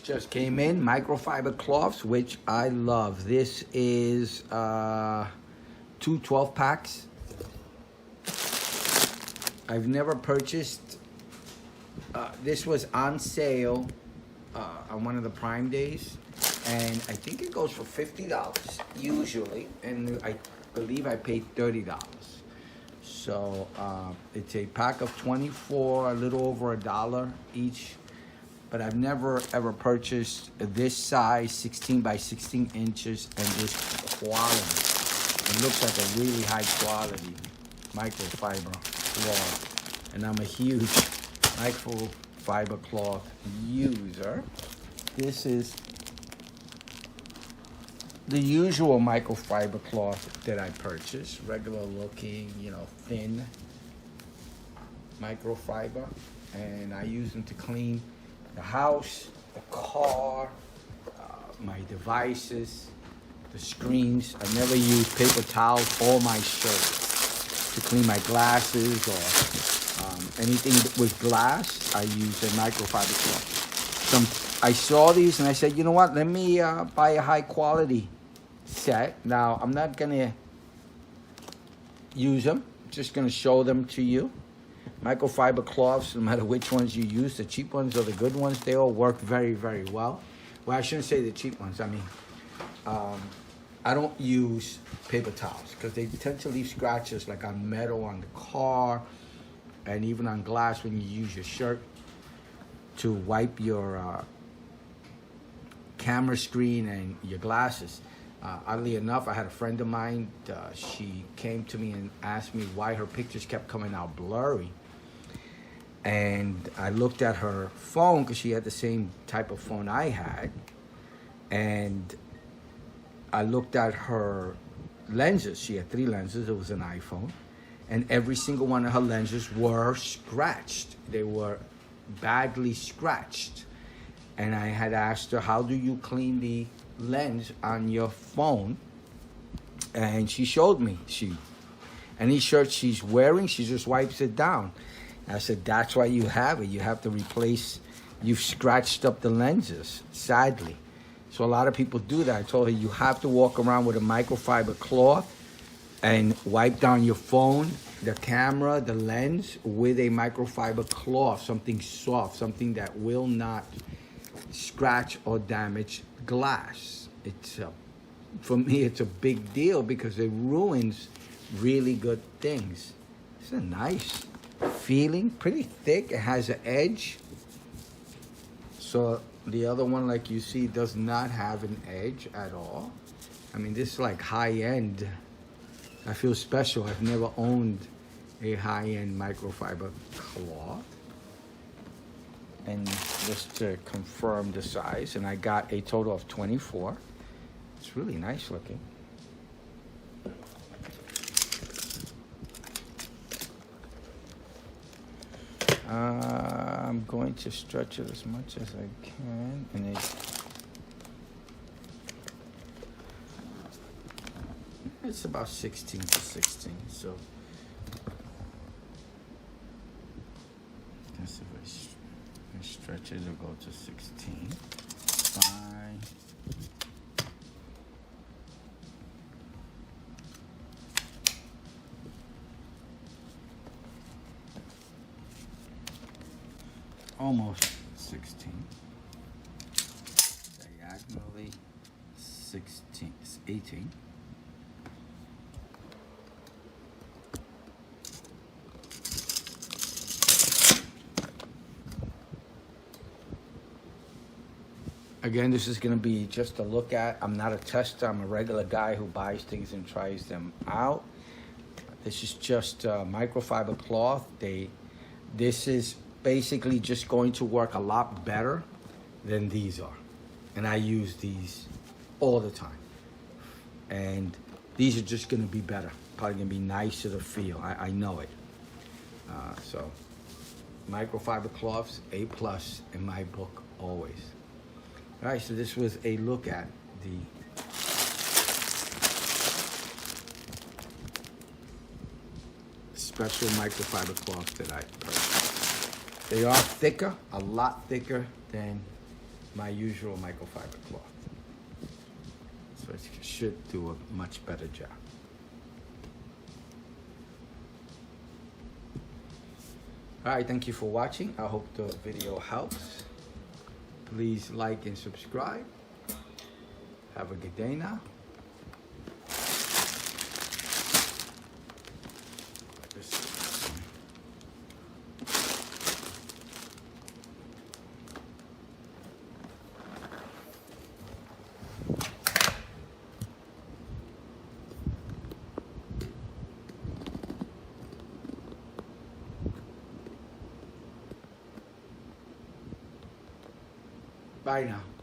just came in, microfiber cloths, which I love. This is 2 12-packs. I've never purchased, this was on sale on one of the Prime days, and I think it goes for $50 usually, and I believe I paid $30. So it's a pack of 24, a little over $1 each. But I've never ever purchased this size, 16 by 16 inches, and this quality. It looks like a really high quality microfiber cloth. And I'm a huge microfiber cloth user. This is the usual microfiber cloth that I purchase, regular looking, you know, thin microfiber. And I use them to clean the house, the car, my devices, the screens. I never use paper towels or my shirt to clean my glasses or anything with glass. I use a microfiber cloth. I saw these and I said, you know what? Let me buy a high quality set. Now I'm not gonna use them. I'm just gonna show them to you. Microfiber cloths, no matter which ones you use, the cheap ones or the good ones, they all work very, very well. Well, I shouldn't say the cheap ones. I mean, I don't use paper towels because they tend to leave scratches like on metal on the car and even on glass when you use your shirt to wipe your camera screen and your glasses. Oddly enough, I had a friend of mine, she came to me and asked me why her pictures kept coming out blurry. And I looked at her phone because she had the same type of phone I had. And I looked at her lenses. She had 3 lenses. It was an iPhone. And every single one of her lenses were scratched. They were badly scratched. And I had asked her, how do you clean the lens on your phone? And she showed me. Any shirt she's wearing, she just wipes it down. I said, that's why you have it. You have to replace, you've scratched up the lenses, sadly. So a lot of people do that. I told her, you have to walk around with a microfiber cloth and wipe down your phone, the camera, the lens with a microfiber cloth, something soft, something that will not scratch or damage glass. It's for me, it's a big deal because it ruins really good things. It's a nice feeling, pretty thick. It has an edge. So the other one, like you see, does not have an edge at all. I mean, this is like high-end. I feel special. I've never owned a high-end microfiber cloth. And just to confirm the size, and I got a total of 24. It's really nice looking. I'm going to stretch it as much as I can, and it's about 16 to 16, so that's if I stretch it, it'll go to 16. Fine. Almost 16. Diagonally 16, 18. Again, this is going to be just a look at. I'm not a tester. I'm a regular guy who buys things and tries them out. This is just microfiber cloth. This is basically just going to work a lot better than these are. And I use these all the time. And these are just gonna be better. Probably gonna be nicer to feel. I know it. So microfiber cloths, A+ in my book, always. All right, so this was a look at the special microfiber cloths that I purchased. They are thicker, a lot thicker than my usual microfiber cloth. So it should do a much better job. All right, thank you for watching. I hope the video helps. Please like and subscribe. Have a good day now. Bye now.